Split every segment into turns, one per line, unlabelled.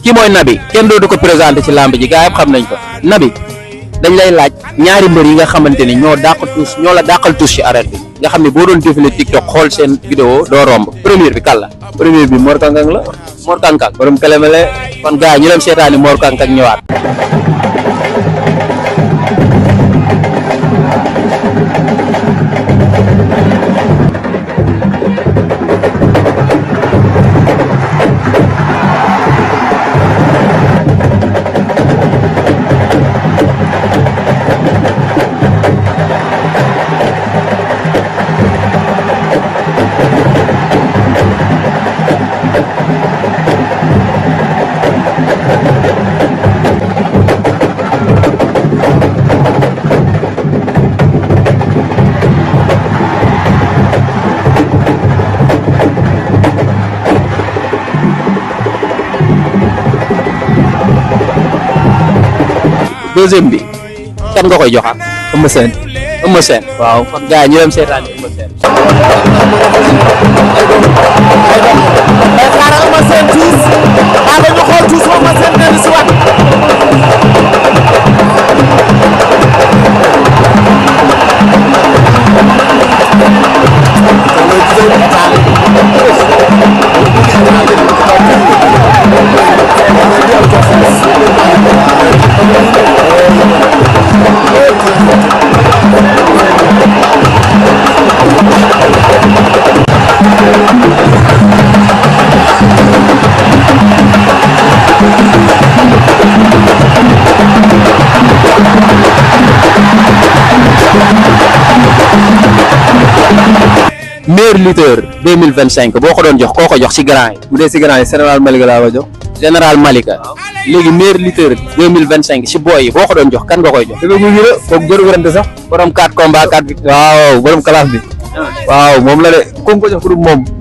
kii mooy Naby kenn dootu ko présenté ci lamb ji gaa yëpp xam nañ ko Naby dañ lay laaj ñaari mbër yi nga xamante ni ñoo la dàqal tous ci arène bi nga xam ne boo doon défilé TikTok xool seen vidéo doo romb première bi kan la.
premier bi Mor Kankang la.
Mor Kankang
borom kelemele.
kon gaa ñu dem seetaani Mor Kankang ñëwaat. deuxième bi kan nga koy joxaat.
Eumeu Sène.
Eumeu Sène waaw kon gars yi ñu dem seetaan Eumeu Sène.
day xaaral Eumeu Sène tuus maa ngi ñu xool tuus Eumeu Sène dellu si waat.
meilleur lutteur 2025 boo ko doon jox koo ko jox ci grand yi.
bu dee si grand yi général Malika laa ko jox.
général Malika. léegi meilleur lutteur 2025 ci boy yi boo ko doon jox kan nga koy jox.
dëgg gu la kooku gën a wérante sax.
borom 4 combats 4 victoires.
waaw borom classe bi. waaw moom la de ku ko jox pour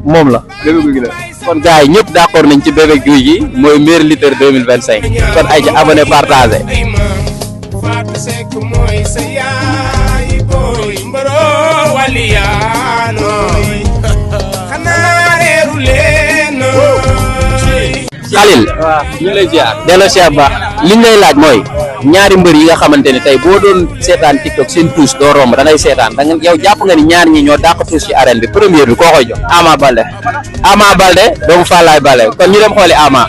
moom la. dëgg gu la.
kon gars yi ñëpp d'accord nañ ci Bébé Gouy Gui mooy meilleur lutteur 2025 kon ay ci abonné partagé. Khalil
waaw ñu ngi lay ziar.
delloo ziar baax liñ lay laaj mooy ñaari mbër yi nga xamante ne tey boo doon seetaan TikTok seen tuus doo romb da ngay seetaan da nga yow jàpp nga ni ñaar ñi ñoo dàq tuus ci arène bi première bi koo koy jox. Ama Baldé doomu Fallaye Baldé kon ñu dem xooli Ama.